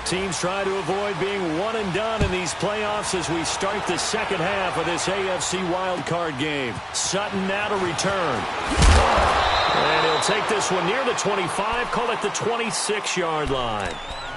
Teams try to avoid being one and done in these playoffs as we start the second half of this AFC wildcard game. Sutton now to return. And he'll take this one near the 25, call it the 26-yard line.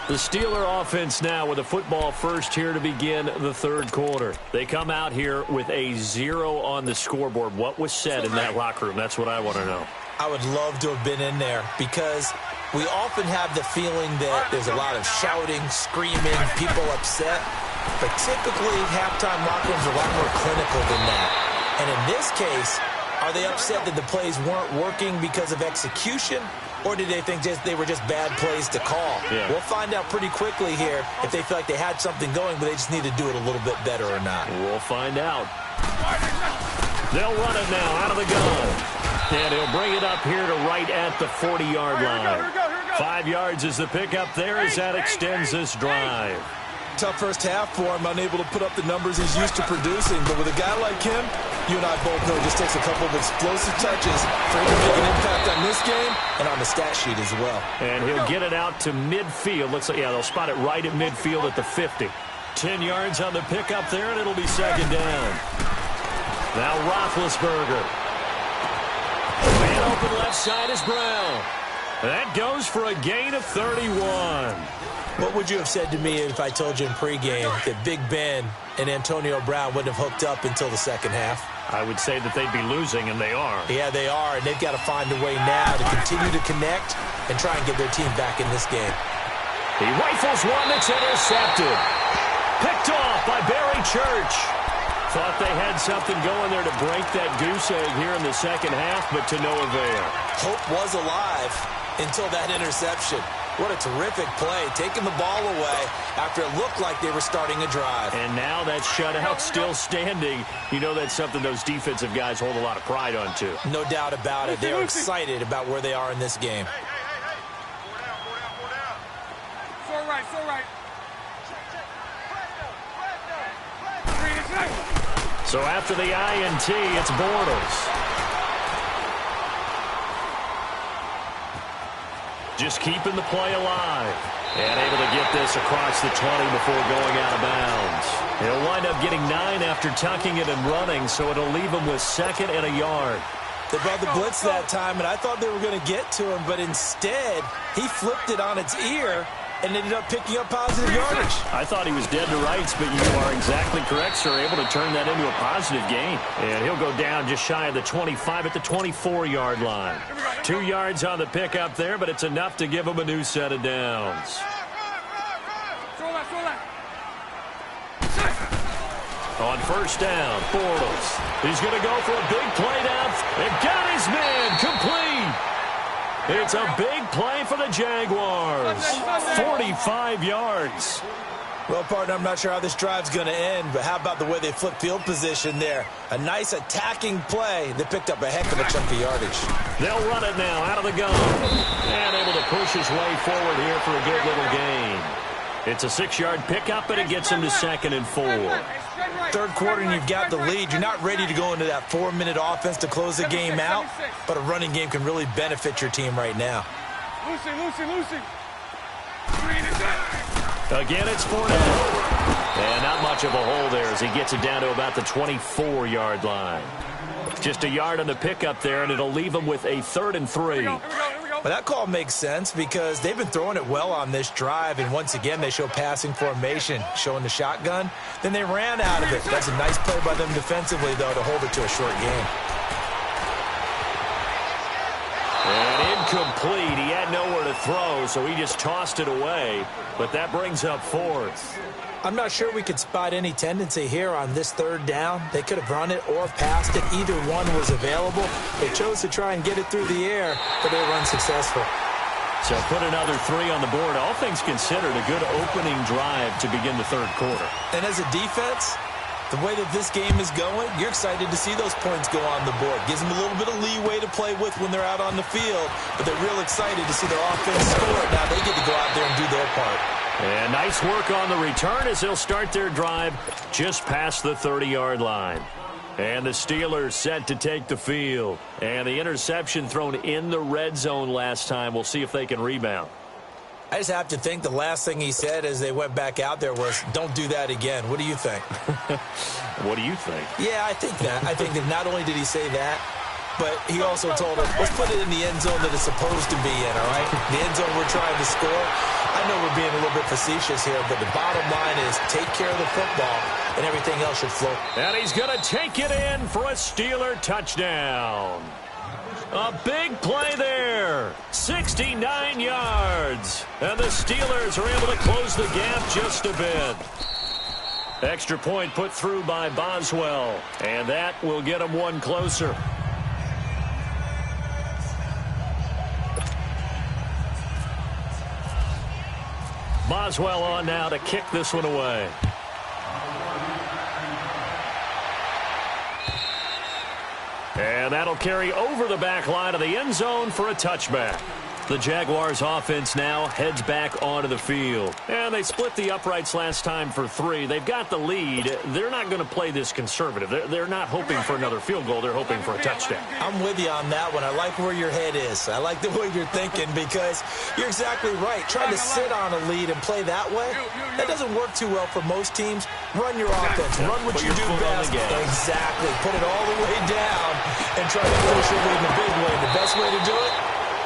The Steeler offense now with a football first here to begin the third quarter. They come out here with a 0 on the scoreboard. What was said in that locker room? That's what I want to know. I would love to have been in there because we often have the feeling that there's a lot of shouting, screaming, people upset. But typically, halftime locker rooms are a lot more clinical than that. And in this case, are they upset that the plays weren't working because of execution? Or did they think they were just bad plays to call? Yeah. We'll find out pretty quickly here if they feel like they had something going, but they just need to do it a little bit better or not. We'll find out. They'll run it now out of the gun. And he'll bring it up here to right at the 40-yard line. 5 yards is the pickup there as that extends this drive. Tough first half for him, unable to put up the numbers he's used to producing. But with a guy like him, you and I both know it just takes a couple of explosive touches for him to make an impact on this game and on the stat sheet as well. And he'll get it out to midfield. Looks like, yeah, they'll spot it right at midfield at the 50. 10 yards on the pickup there, and it'll be second down. Now Roethlisberger. Man open left side is Brown. That goes for a gain of 31. What would you have said to me if I told you in pregame that Big Ben and Antonio Brown wouldn't have hooked up until the second half? I would say that they'd be losing, and they are. Yeah, they are, and they've got to find a way now to continue to connect and try and get their team back in this game. He rifles one that's intercepted. Picked off by Barry Church. Thought they had something going there to break that goose egg here in the second half, but to no avail. Hope was alive until that interception. What a terrific play, taking the ball away after it looked like they were starting a drive. And now that shutout still standing. You know that's something those defensive guys hold a lot of pride on, too. No doubt about it. They are excited about where they are in this game. It's all right, it's all right. So after the INT, it's Bortles. Just keeping the play alive. And able to get this across the 20 before going out of bounds. He'll wind up getting 9 after tucking it and running, so it'll leave him with second and a yard. They brought the blitz that time, and I thought they were going to get to him, but instead, he flipped it on its ear and ended up picking up positive yardage. I thought he was dead to rights, but you are exactly correct, sir. Able to turn that into a positive gain. And he'll go down just shy of the 25 at the 24-yard line. 2 yards on the pickup there, but it's enough to give him a new set of downs. On first down, Bortles. He's going to go for a big play down and got his man complete. It's a big play for the Jaguars. 45 yards. Well, partner, I'm not sure how this drive's going to end, but how about the way they flip field position there? A nice attacking play that picked up a heck of a chunk of yardage. They'll run it now out of the gun. And able to push his way forward here for a good little gain. It's a 6-yard pickup, and it gets him to 2nd and 4. Third quarter, and you've got the lead. You're not ready to go into that 4-minute offense to close the game out, but a running game can really benefit your team right now. Lucy. Again, it's Fournette. And not much of a hole there as he gets it down to about the 24-yard line. Just a yard on the pickup there, and it'll leave him with a 3rd and 3. Well, that call makes sense because they've been throwing it well on this drive, and once again they show passing formation, showing the shotgun. Then they ran out of it. That's a nice play by them defensively, though, to hold it to a short game. And incomplete. He had nowhere to throw, so he just tossed it away. But that brings up 4th. I'm not sure we could spot any tendency here on this 3rd down. They could have run it or passed it. Either one was available. They chose to try and get it through the air, but they were unsuccessful. So put another 3 on the board. All things considered, a good opening drive to begin the third quarter. And as a defense, the way that this game is going, you're excited to see those points go on the board. Gives them a little bit of leeway to play with when they're out on the field, but they're real excited to see their offense score. Now they get to go out there and do their part. And nice work on the return as they'll start their drive just past the 30-yard line. And the Steelers set to take the field. And the interception thrown in the red zone last time. We'll see if they can rebound. I just have to think the last thing he said as they went back out there was, don't do that again. What do you think? What do you think? Yeah, I think that. I think that not only did he say that, but he also told him, let's put it in the end zone that it's supposed to be in, all right? The end zone we're trying to score. I know we're being a little bit facetious here, but the bottom line is take care of the football, and everything else should flow. And he's going to take it in for a Steeler touchdown. A big play there. 69 yards. And the Steelers are able to close the gap just a bit. Extra point put through by Boswell. And that will get them one closer. Boswell on now to kick this one away. And that'll carry over the back line of the end zone for a touchback. The Jaguars offense now heads back onto the field. And they split the uprights last time for 3. They've got the lead. They're not going to play this conservative. They're not hoping for another field goal. They're hoping for a touchdown. I'm with you on that one. I like where your head is. I like the way you're thinking because you're exactly right. Trying to sit on a lead and play that way, that doesn't work too well for most teams. Run your offense. Run what you do best. Exactly. Put it all the way down and try to push your lead in a big way. The best way to do it,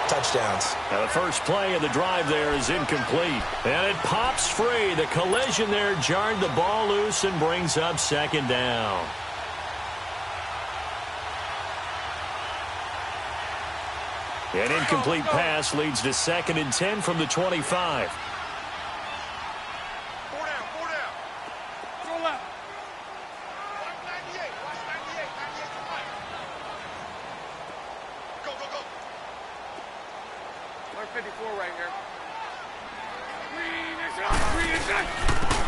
touchdowns. Now the first play of the drive there is incomplete. And it pops free. The collision there jarred the ball loose and brings up second down. An incomplete pass leads to 2nd and 10 from the 25.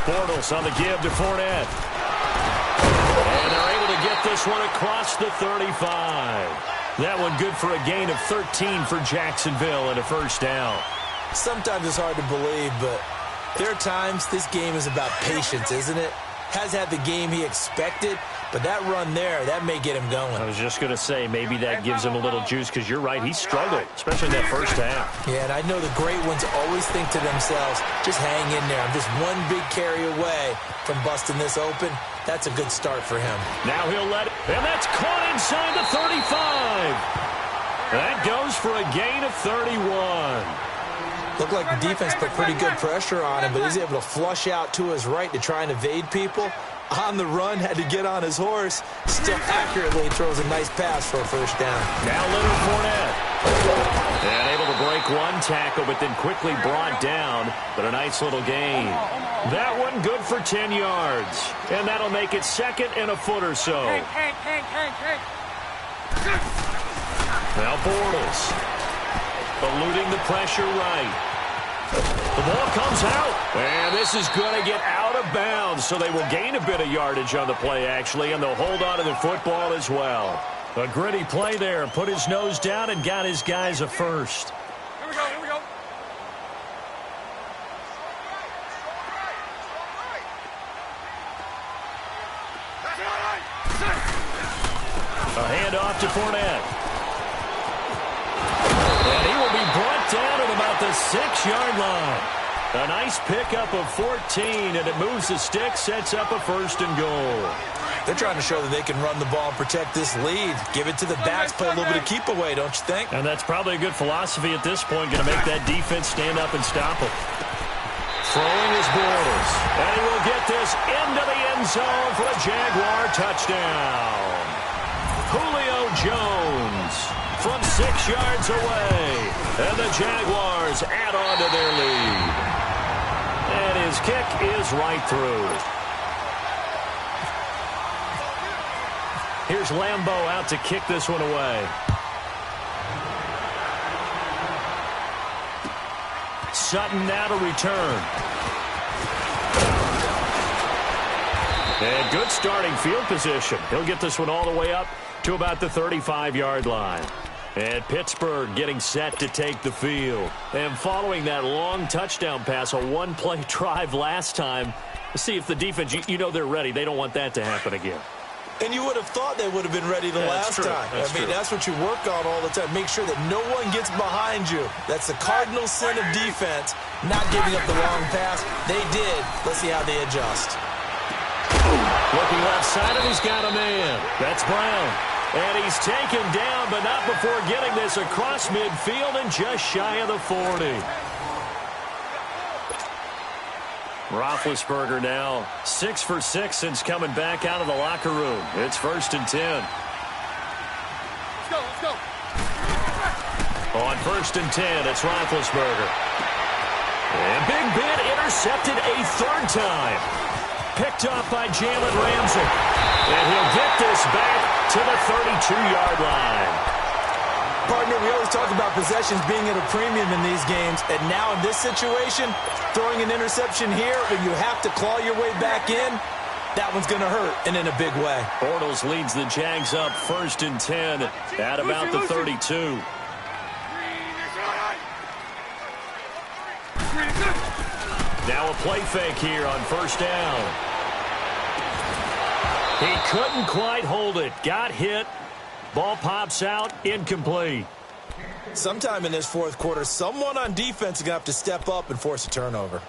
Bortles on the give to Fournette. And they're able to get this one across the 35. That one good for a gain of 13 for Jacksonville and a first down. Sometimes it's hard to believe, but there are times this game is about patience, isn't it? Has had the game he expected, but that run there, that may get him going. I was just going to say, maybe that gives him a little juice because you're right, he struggled, especially in that first half. Yeah, and I know the great ones always think to themselves, just hang in there. I'm just one big carry away from busting this open. That's a good start for him. Now he'll let it, and that's caught inside the 35. That goes for a gain of 31. Looked like the defense put pretty good pressure on him, but he's able to flush out to his right to try and evade people. On the run, had to get on his horse. Still accurately throws a nice pass for a first down. Now Leonard Fournette. And able to break one tackle, but then quickly brought down. But a nice little gain. That one good for 10 yards. And that'll make it 2nd and a foot or so. Now Bortles. Eluding the pressure right. The ball comes out. And this is going to get out of bounds, so they will gain a bit of yardage on the play, actually, and they'll hold on to the football as well. A gritty play there. Put his nose down and got his guys a first. Here we go, here we go. A handoff to Fournette. And he will be brought down at about the 6-yard line. A nice pickup of 14, and it moves the stick, sets up a 1st and goal. They're trying to show that they can run the ball and protect this lead. Give it to the backs, play a little bit of keep away, don't you think? And that's probably a good philosophy at this point, going to make that defense stand up and stop them. Throwing his Bortles. And he will get this into the end zone for a Jaguar touchdown. Julio Jones from 6 yards away. And the Jaguars add on to their lead. And his kick is right through. Here's Lambeau out to kick this one away. Sutton now to return. And good starting field position. He'll get this one all the way up to about the 35-yard line. And Pittsburgh getting set to take the field. And following that long touchdown pass, a one-play drive last time, see if the defense, you know they're ready. They don't want that to happen again. And you would have thought they would have been ready the last time. That's what you work on all the time. Make sure that no one gets behind you. That's the cardinal sin of defense, not giving up the wrong pass. They did. Let's see how they adjust. Looking left side, and he's got a man. That's Brown. And he's taken down, but not before getting this across midfield and just shy of the 40. Roethlisberger now 6 for 6 since coming back out of the locker room. It's 1st and 10. Let's go. On 1st and 10, it's Roethlisberger. And Big Ben intercepted a 3rd time. Picked off by Jalen Ramsey. And he'll get this back to the 32-yard line. Partner, we always talk about possessions being at a premium in these games, and now in this situation, throwing an interception here when you have to claw your way back in, that one's going to hurt, and in a big way. Bortles leads the Jags up 1st and 10 at about the 32. Now a play fake here on 1st down. He couldn't quite hold it. Got hit. Ball pops out, incomplete. Sometime in this 4th quarter, someone on defense is going to have to step up and force a turnover.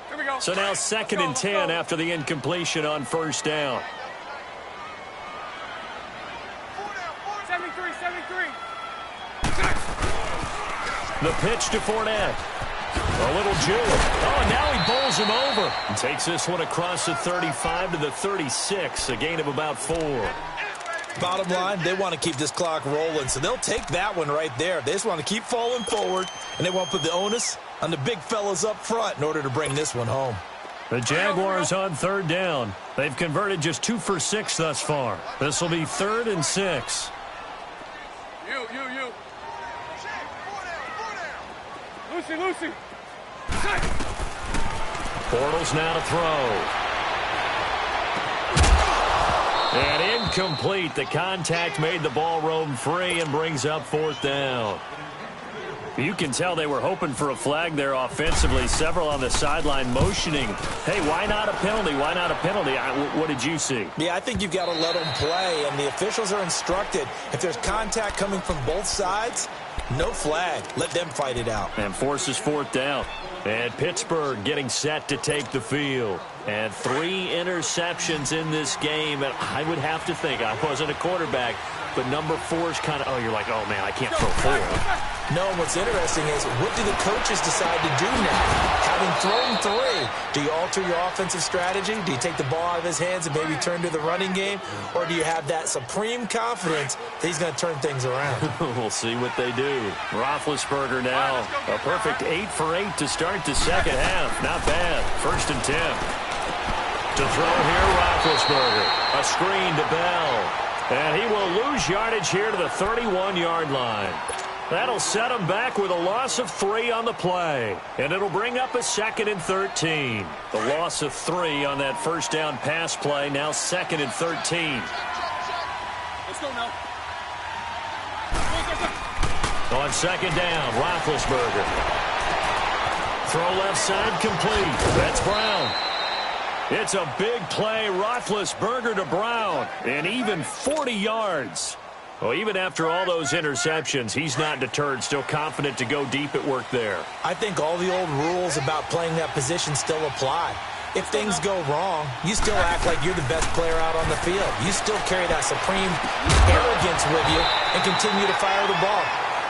Here we go. So now 2nd and 10 after the incompletion on 1st down. 73. The pitch to Fournette. A little juke. Oh, and now he bowls him over. And takes this one across the 35 to the 36. A gain of about 4. Bottom line, they want to keep this clock rolling, so they'll take that one right there. They just want to keep falling forward, and they want to put the onus on the big fellas up front in order to bring this one home. The Jaguars on 3rd down. They've converted just 2 for 6 thus far. This will be 3rd and 6. You. Lucy. Bortles now to throw. And incomplete. The contact made the ball roam free and brings up 4th down. You can tell they were hoping for a flag there offensively. Several on the sideline motioning. Hey, why not a penalty? Why not a penalty? What did you see? Yeah, I think you've got to let them play, and the officials are instructed. If there's contact coming from both sides, no flag. Let them fight it out. And forces 4th down. And Pittsburgh getting set to take the field. And 3 interceptions in this game. And I would have to think, I wasn't a quarterback, but number 4 is kind of, you're like, oh, man, I can't throw 4. No, and what's interesting is, what do the coaches decide to do now? Having thrown 3, do you alter your offensive strategy? Do you take the ball out of his hands and maybe turn to the running game? Or do you have that supreme confidence that he's going to turn things around? We'll see what they do. Roethlisberger now, a perfect 8 for 8 to start the second half. Not bad. 1st and 10. To throw here, Roethlisberger. A screen to Bell. And he will lose yardage here to the 31-yard line. That'll set him back with a loss of 3 on the play. And it'll bring up a 2nd and 13. The loss of 3 on that 1st down pass play. Now 2nd and 13. Let's go now. On 2nd down, Roethlisberger. Throw left side complete. That's Brown. It's a big play. Roethlisberger to Brown. And even 40 yards. Well, even after all those interceptions, he's not deterred, still confident to go deep at work there. I think all the old rules about playing that position still apply. If things go wrong, you still act like you're the best player out on the field. You still carry that supreme arrogance with you and continue to fire the ball.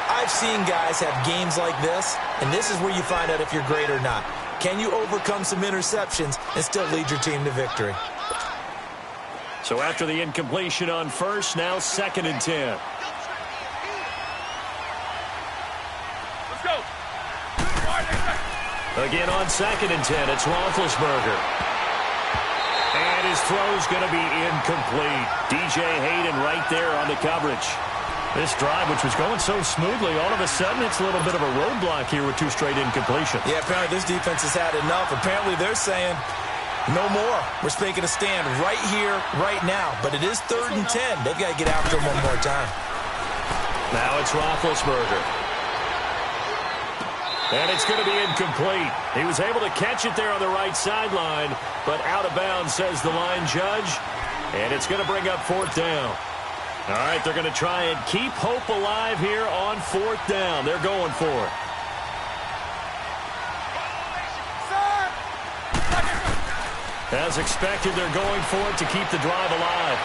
I've seen guys have games like this, and this is where you find out if you're great or not. Can you overcome some interceptions and still lead your team to victory? So after the incompletion on 1st, now 2nd and 10. Let's go. Again on 2nd and 10, it's Roethlisberger. And his throw's going to be incomplete. DJ Hayden right there on the coverage. This drive, which was going so smoothly, all of a sudden it's a little bit of a roadblock here with 2 straight incompletions. Yeah, apparently this defense has had enough. Apparently they're saying, no more. We're taking a stand right here, right now. But it is 3rd and 10. They've got to get after him one more time. Now it's Roethlisberger. And it's going to be incomplete. He was able to catch it there on the right sideline, but out of bounds, says the line judge. And it's going to bring up 4th down. All right, they're going to try and keep hope alive here on 4th down. They're going for it. As expected, they're going for it to keep the drive alive.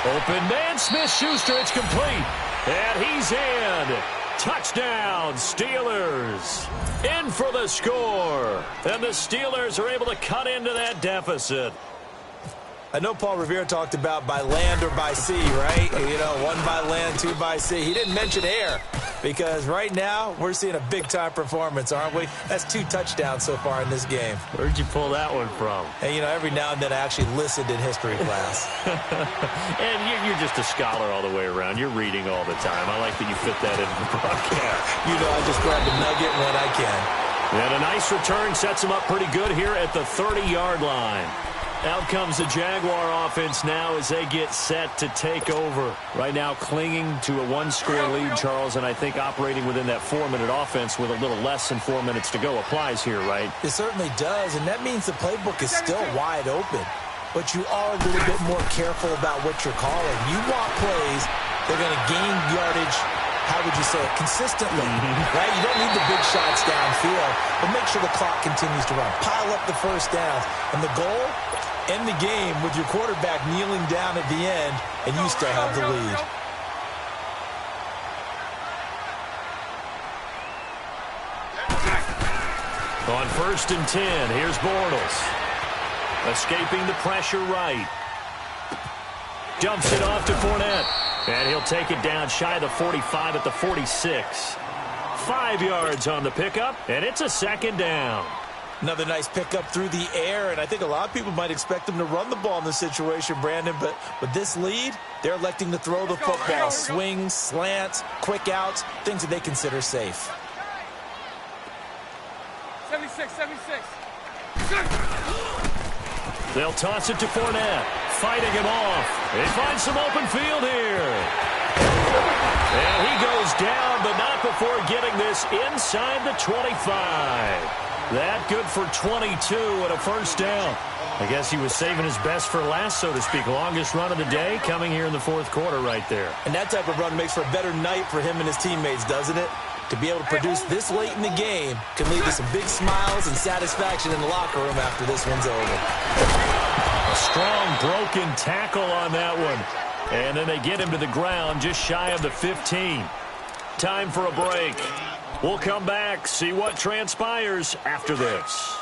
Open man, Smith-Schuster, it's complete. And he's in. Touchdown, Steelers. In for the score. And the Steelers are able to cut into that deficit. I know Paul Revere talked about by land or by sea, right? You know, 1 by land, 2 by sea. He didn't mention air because right now we're seeing a big-time performance, aren't we? That's 2 touchdowns so far in this game. Where'd you pull that one from? And, you know, every now and then I actually listened in history class. And you're just a scholar all the way around. You're reading all the time. I like that you fit that into the broadcast. You know, I just grab a nugget when I can. And a nice return sets him up pretty good here at the 30-yard line. Out comes the Jaguar offense now as they get set to take over. Right now clinging to a 1-score lead, Charles, and I think operating within that 4-minute offense with a little less than 4 minutes to go applies here, right? It certainly does, and that means the playbook is still wide open. But you are a little bit more careful about what you're calling. You want plays that are going to gain yardage, how would you say it, consistently, right? You don't need the big shots downfield, but make sure the clock continues to run. Pile up the first downs. And the goal, end the game with your quarterback kneeling down at the end, and you still have the lead. On 1st and 10, here's Bortles. Escaping the pressure right. Dumps it off to Fournette. And he'll take it down shy of the 45 at the 46. 5 yards on the pickup, and it's a 2nd down. Another nice pickup through the air, and I think a lot of people might expect them to run the ball in this situation, Brandon, but with this lead, they're electing to throw the football. Swings, slants, quick outs, things that they consider safe. 76. They'll toss it to Fournette. Fighting him off. They find some open field here. And he goes down, but not before getting this inside the 25. That good for 22 and a 1st down. I guess he was saving his best for last, so to speak. Longest run of the day coming here in the 4th quarter right there. And that type of run makes for a better night for him and his teammates, doesn't it? To be able to produce this late in the game can lead to some big smiles and satisfaction in the locker room after this one's over. A strong broken tackle on that one. And then they get him to the ground just shy of the 15. Time for a break. We'll come back, see what transpires after this.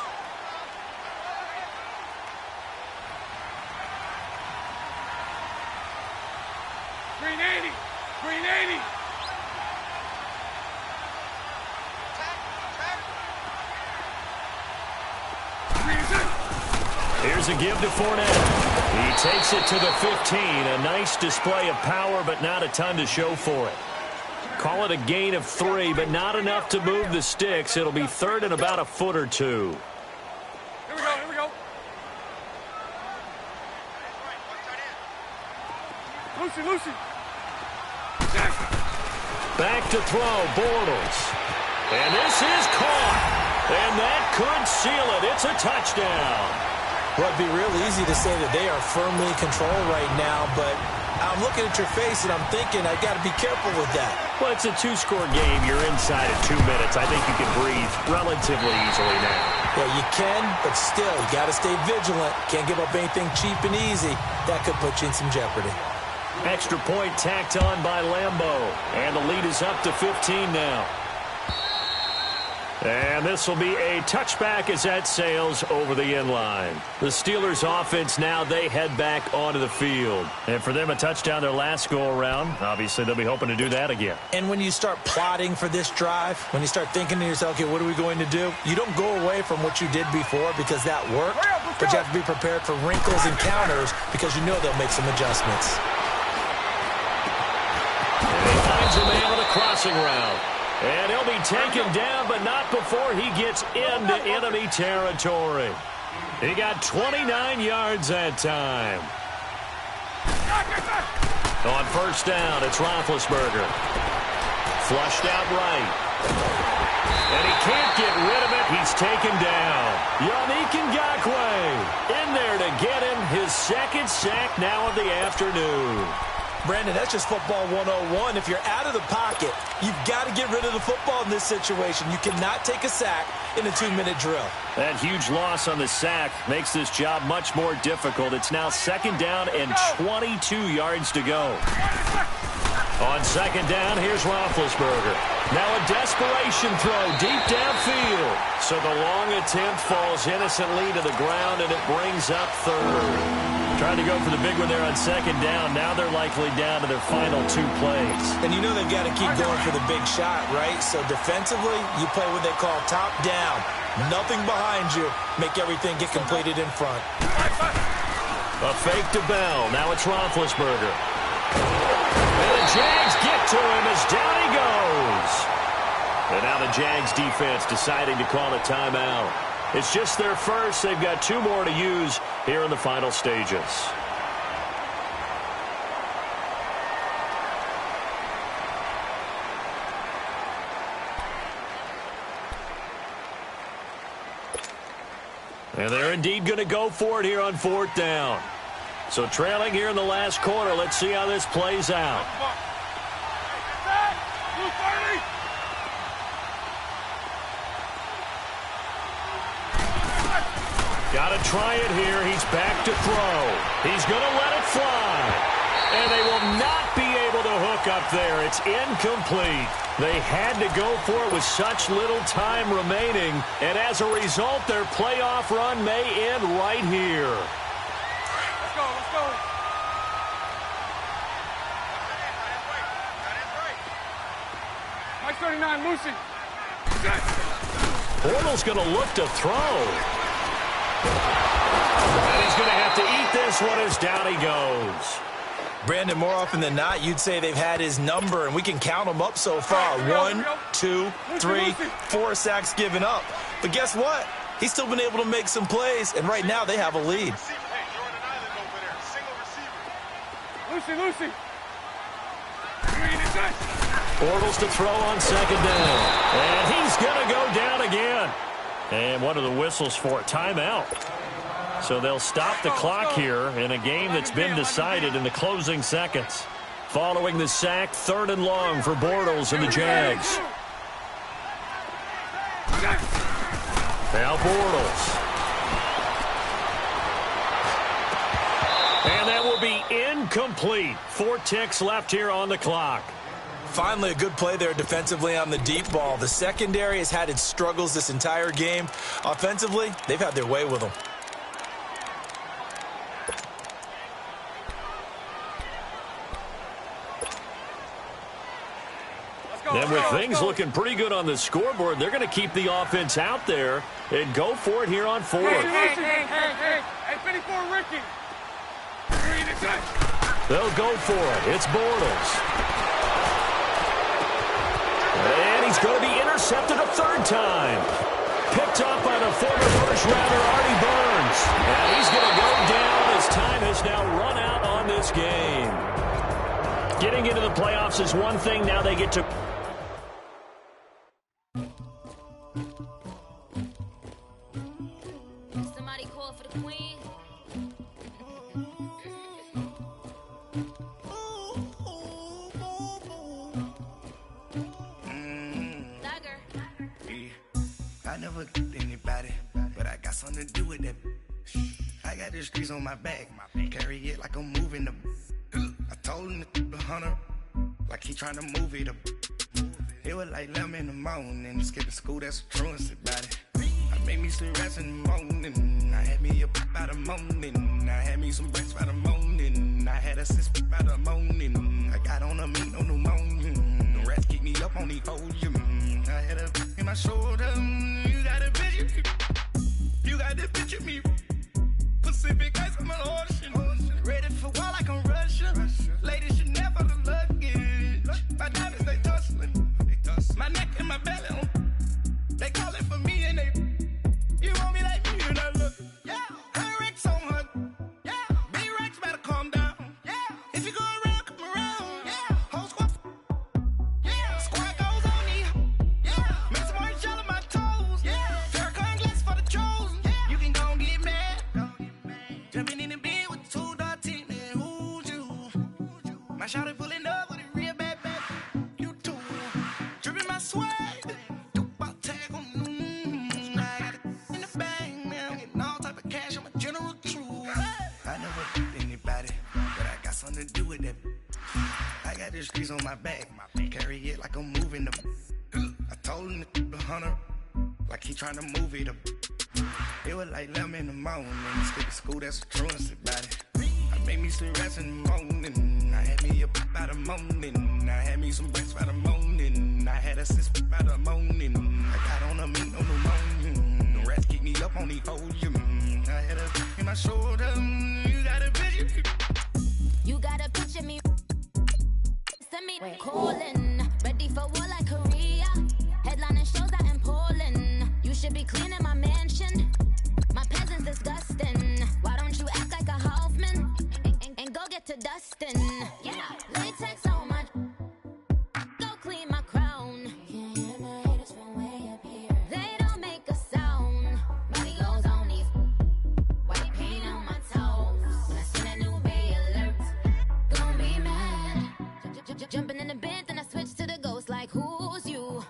Green 80. Here's a give to Fournette. He takes it to the 15. A nice display of power, but not a ton to show for it. Call it a gain of 3, but not enough to move the sticks. It'll be 3rd and about a foot or 2. Here we go. Lucy. Back to throw, Bortles. And this is caught. And that could seal it. It's a touchdown. Well, it'd be real easy to say that they are firmly in control right now, but I'm looking at your face and I'm thinking I got to be careful with that. Well, it's a 2-score game. You're inside at 2 minutes. I think you can breathe relatively easily now. Well, you can, but still, you got to stay vigilant. Can't give up anything cheap and easy. That could put you in some jeopardy. Extra point tacked on by Lambeau. And the lead is up to 15 now. And this will be a touchback as that sails over the end line. The Steelers offense now, they head back onto the field. And for them, a touchdown their last go-around. Obviously, they'll be hoping to do that again. And when you start plotting for this drive, when you start thinking to yourself, okay, what are we going to do? You don't go away from what you did before because that worked. But you have to be prepared for wrinkles and counters because you know they'll make some adjustments. And he finds a man with a crossing route. And he'll be taken down, but not before he gets into enemy territory. He got 29 yards that time. On 1st down, it's Roethlisberger. Flushed out right. And he can't get rid of it. He's taken down. w1nk413's in there to get him his second sack now of the afternoon. Brandon, that's just football 101. If you're out of the pocket, you've got to get rid of the football in this situation. You cannot take a sack in a 2-minute drill. That huge loss on the sack makes this job much more difficult. It's now second down and 22 yards to go. On second down, here's Roethlisberger. Now a desperation throw deep downfield. So the long attempt falls innocently to the ground, and it brings up third. Trying to go for the big one there on second down. Now they're likely down to their final 2 plays. And you know they've got to keep going for the big shot, right? So defensively, you play what they call top down. Nothing behind you. Make everything get completed in front. A fake to Bell. Now it's Roethlisberger. And the Jags get to him as down he goes. And now the Jags defense deciding to call a timeout. It's just their first. They've got 2 more to use here in the final stages. And they're indeed going to go for it here on 4th down. So trailing here in the last quarter. Let's see how this plays out. Got to try it here. He's back to throw. He's going to let it fly. And they will not be able to hook up there. It's incomplete. They had to go for it with such little time remaining. And as a result, their playoff run may end right here. Let's go, let's go. Mike 39, Lucy. Bortles going to look to throw. And he's going to have to eat this one as down he goes. Brandon, more often than not, you'd say they've had his number, and we can count them up so far. 1, 2, 3, 4 sacks given up. But guess what? He's still been able to make some plays, and right now they have a lead. Lucy. Bortles to throw on second down. And he's going to go down again. And what are the whistles for? Timeout. So they'll stop the clock here in a game that's been decided in the closing seconds. Following the sack, 3rd and long for Bortles and the Jags. Now Bortles. And that will be incomplete. 4 ticks left here on the clock. Finally, a good play there defensively on the deep ball. The secondary has had its struggles this entire game. Offensively, they've had their way with them. And with things looking pretty good on the scoreboard, they're going to keep the offense out there and go for it here on 4th. Hey, 54, Ricky. They'll go for it. It's Bortles. And he's going to be intercepted a 3rd time. Picked up by the former first-rounder Artie Burns. And he's going to go down as time has now run out on this game. Getting into the playoffs is one thing. Now they get to... Somebody call for the queen. I never killed anybody, but I got something to do with that. I got the streets on my back, carry it like I'm moving the. I told him to the hunter, like he trying to move it up. It was like 11 in the morning, skipping school, that's a truancy about it. I made me some rest in the morning, I had me a pop by the morning, I had me some breakfast by the morning, I had a six by the morning, I got on a meat, no pneumonia, the rats keep me up on the podium, I had a in my shoulder, you got a bitch, you got the bitch of me, Pacific ice, I'm an ocean, ready for war like I'm Russian, ladies should never the luggage, my diamonds they tussling, my neck and my belly, they calling for me and they, you want me like me and I look, yeah, her Rex on her, yeah, big Rex better calm down, yeah, if you go around, come around, yeah, whole squad, yeah, squad goes on me, yeah, make some more on my back. Carry it like I'm moving the. I told him to the hunter, like he trying to move it up. It was like 11 in the morning. Skip school, that's a truancy about it. I made me some rest in the morning. I had me a pop by the morning. I had me some breaks by the morning. I had a sis by the morning. I got on a meat on the morning. The rats keep me up on the volume. I had a in my shoulder. You got a picture. You got a picture me. Send me calling. Ready for war like Korea. Headlining shows out in Poland. You should be cleaning my mansion. My peasants disgusting. Why don't you act like a Hoffman and go get to dustin'? Yeah, latex on my. Go clean my crown. Can't hear my haters from way up here. They don't make a sound. Money goes on these. White paint on my toes. When I send a new bay alert, gonna be mad. Jumping in the bed, then I switch to the ghost like who's you?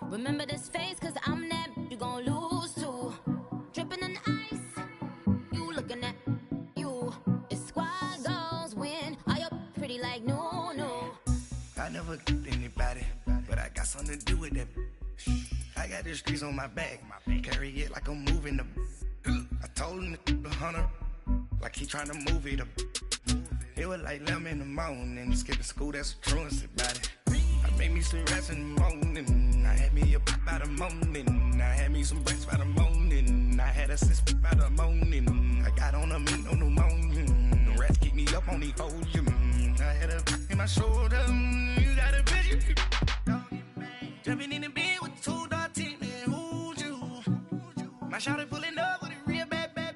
Remember this face, cause I'm that you gon' lose to. Dripping in ice, you looking at you. It's squad goals win. Are you pretty like no? I never did anybody, but I got something to do with that. I got the streets on my back, carry it like I'm moving the. I told him to the hunter, like he trying to move it up. It was like 11 in the morning. Skipping school, that's a truancy about it. I made me some rest in the morning. I had me a pop by the morning. I had me some breaks by the morning. I had a sis by the morning. I got on a meat on the morning. The rats keep me up on the volume. I had a in my shoulder. You got a picture. Jumping in the bed with two dark teeth, man. Who's you? My shawty pulling up with a real bad.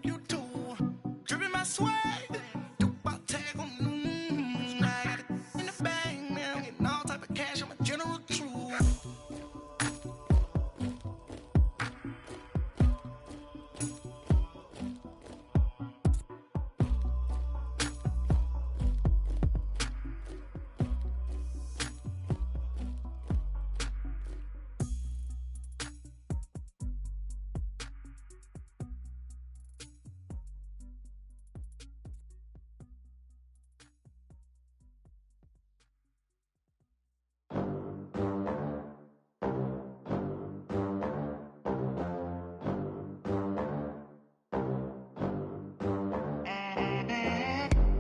You too. Dripping my swag.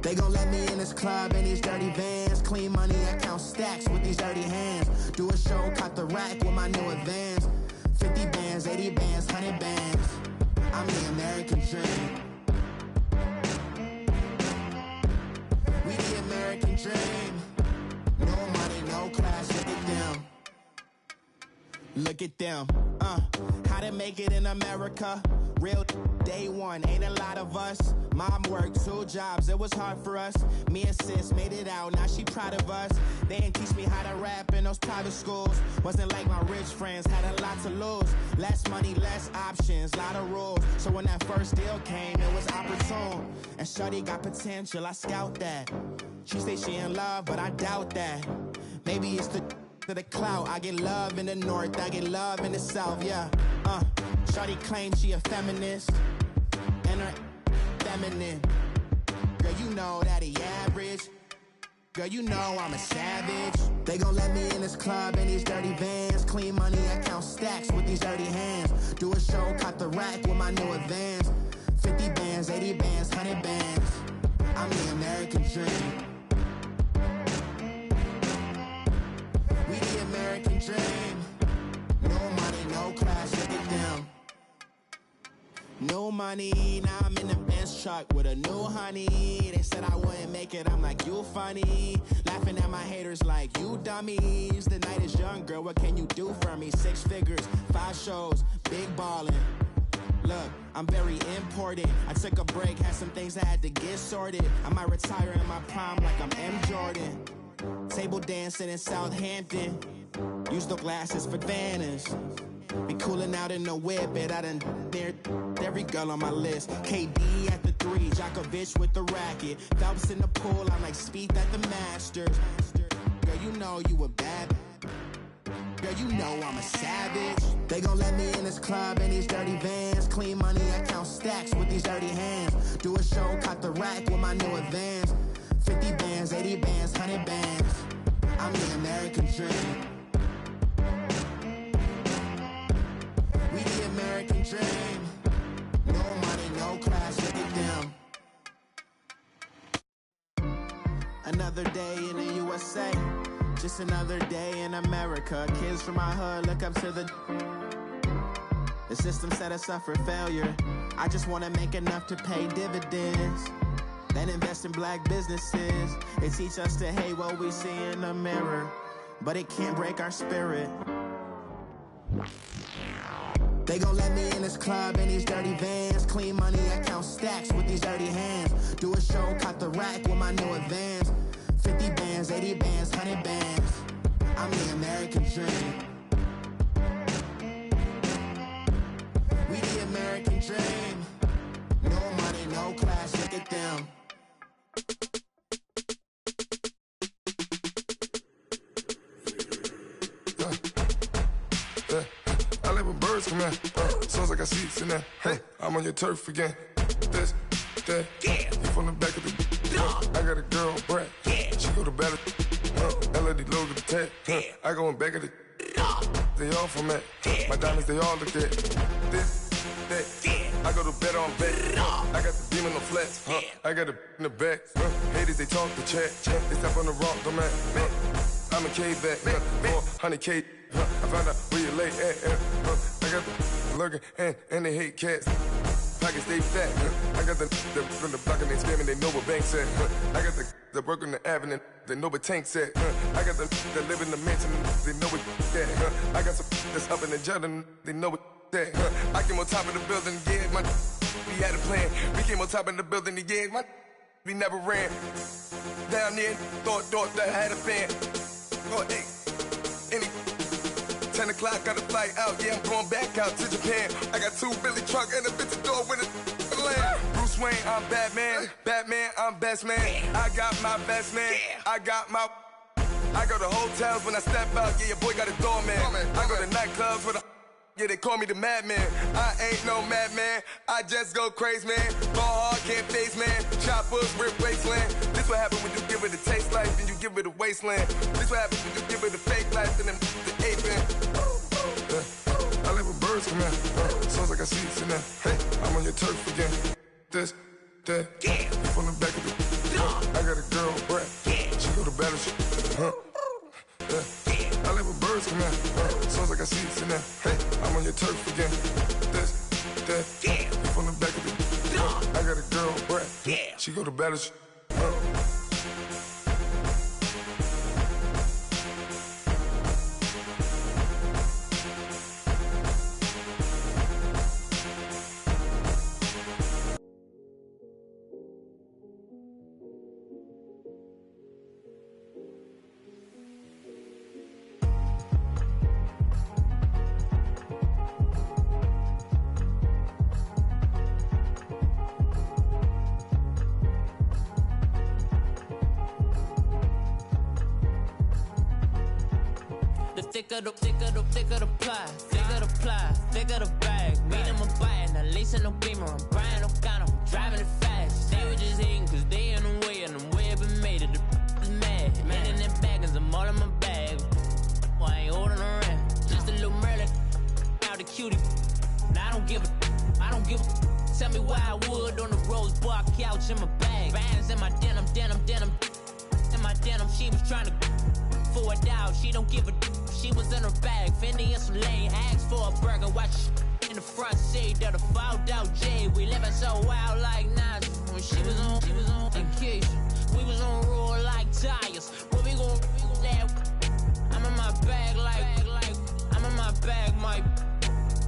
They gon' let me in this club in these dirty vans. Clean money, I count stacks with these dirty hands. Do a show, caught the rack with my new advance. 50 bands, 80 bands, 100 bands. I'm the American dream. We the American dream. No money, no class, look at them. Look at them, how to make it in America. Real day one, ain't a lot of us. Mom worked 2 jobs, it was hard for us. Me and sis made it out, now she proud of us. They didn't teach me how to rap in those private schools. Wasn't like my rich friends, had a lot to lose. Less money, less options, lot of rules. So when that first deal came, it was opportune. And shorty got potential, I scout that. She say she in love, but I doubt that. Maybe it's the clout. I get love in the north, I get love in the south, yeah. Shorty claims she a feminist, and her feminine. Girl, you know that he average. Girl, you know I'm a savage. They gon' let me in this club in these dirty vans. Clean money, I count stacks with these dirty hands. Do a show, caught the rack with my new advance. 50 bands, 80 bands, 100 bands. I'm the American dream. We the American dream. No money, no class, look at them. No money, now I'm in the Benz truck with a new honey. They said I wouldn't make it, I'm like, you funny. Laughing at my haters like, you dummies. The night is young, girl, what can you do for me? 6 figures, 5 shows, big ballin'. Look, I'm very important. I took a break, had some things I had to get sorted. I might retire in my prime like I'm M. Jordan. Table dancing in Southampton. Use the glasses for Vannas. Be cooling out in the whip, but I done dared every girl on my list. KD at the 3, Djokovic with the racket. Phelps in the pool, I'm like Speed at the Masters. Girl, you know you a bad. Girl, you know I'm a savage. They gon' let me in this club in these dirty vans. Clean money, I count stacks with these dirty hands. Do a show, caught the rack with my new advance. 50 50 bands, 80 bands, 100 bands. I'm the American dream. We the American dream. No money, no class, look at them. Another day in the USA. Just another day in America. Kids from my hood look up to the system set us up for failure. I just want to make enough to pay dividends. Then invest in black businesses. It teach us to hate what we see in the mirror, but it can't break our spirit. They gon' let me in this club in these dirty vans. Clean money, I count stacks with these dirty hands. Do a show, cut the rack with my new advance. 50 bands, 80 bands, 100 bands. I'm the American dream. We the American dream. No money, no class, look at them. I live with birds come in. Sounds like I seats in there. Hey, I'm on your turf again. This, that, you from the back of the. I got a girl, Brad. She go to battle. LED logo the tag. I go in back of the. They all from that. My diamonds, they all look at. This, that. I go to bed on bed. I got the demon on flats. I got it in the back. Haters, they talk the chat. They step on the rock, don't man. I'm a K-back. 400K. I found out where you lay at. I got the lurking and they hate cats. Pockets stay fat. I got the from the block and they scamming, they know what banks at. I got the work on the avenue, they know what tanks at. I got the that live in the mansion, they know what that. I got some that's up in the Jordan, they know what that. I came on top of the building, yeah, my we had a plan. We came on top of the building, yeah, my we never ran. Down there, thought that I had a fan. Oh, hey, any 10 o'clock, got a flight out, yeah, I'm going back out to Japan. I got 2 Billy truck and a bitch door with a land. Bruce Wayne, I'm Batman. Batman, I'm best man. I got my best man. I got my. I go to hotels when I step out, yeah, your boy got a doorman. I go to nightclubs with a. Yeah, they call me the madman. I ain't no madman. I just go crazy, man. Ball hard, can't face, man. Choppers, rip wasteland. This what happen when you give it a taste life and you give it a wasteland. This what happens when you give it a fake life and then the ape in. I live with birds come in. Sounds like I seats in there. Hey, I'm on your turf again. This, that, you from the back of the. I got a girl, Brad. She go to battle shit. I live with birds come in. Sounds like I seats in there. Hey, I'm on your turf again. This, that, you from the back of the. I got a girl, Brad. She go to battle shit. Thicker the pie, thicker the bag. Meet them a buying, not lacing no beamer. I'm Brian O'Connor, driving it fast. They were just hating cause they in the way, and I'm way up and made it. The is mad. Man in them baggins, I'm all in my bag. Well, I ain't holding around. Just a little Merlin, out the cutie. Now I don't give a. Tell me why I would on the rose bar couch in my bag. Bands in my denim. In my denim, she was trying to for a doubt. She don't give a. She was in her bag, Fendi and some lane. Asked for a burger, watch in the front seat of the fouled out J. We living so wild like Nas. When she was on vacation, we was on roll like tires. What we gon' laugh? I'm in my bag like I'm in my bag, Mike.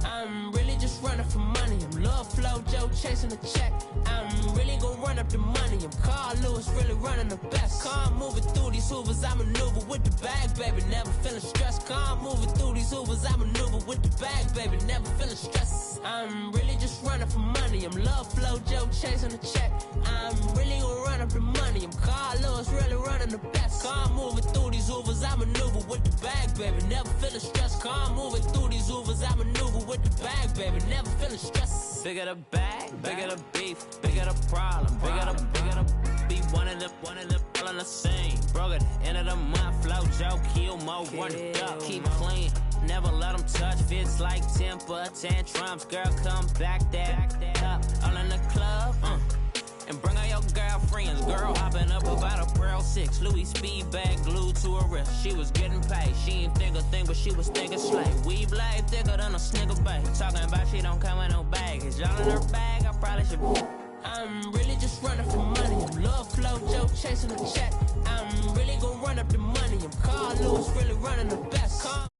I'm really just running for money. I'm Love Flow Joe chasing the check. I'm really gon' run up the money. I'm Carl Lewis, really running the best. Car moving through these hoovers, I maneuver with the bag, baby. Never feeling stressed. Car moving through these hoovers, I maneuver with the bag, baby. Never feeling stressed. I'm really just running for money. I'm Love Flow Joe chasing the check. I'm really gon' run up the money. I'm Carl Lewis, really running the best. Car moving through these hoovers, I maneuver with the bag, baby. Never feeling stressed. Car moving through these hoovers, I maneuver with with the bag, baby, never feeling stressed. Bigger the bag, bigger the beef, bigger the problem, bigger the be one of the all in the same. Broke at the end of the month, flow, Joe, kill, mo, run it up, keep clean. Never let them touch, fits like temper tantrums. Girl, come back that up, all in the club, and bring all your girlfriends. Girl hopping up about a Pearl 6 Louis speed bag glued to her wrist. She was getting paid, she ain't think a thing, but she was thinking slay. We blade thicker than a snicker bag. Talking about she don't come with no baggage. All in her bag, I probably should. I'm really just running for money. I'm love flow, Joe chasing the check. I'm really gonna run up the money. I'm Carlos, really running the best.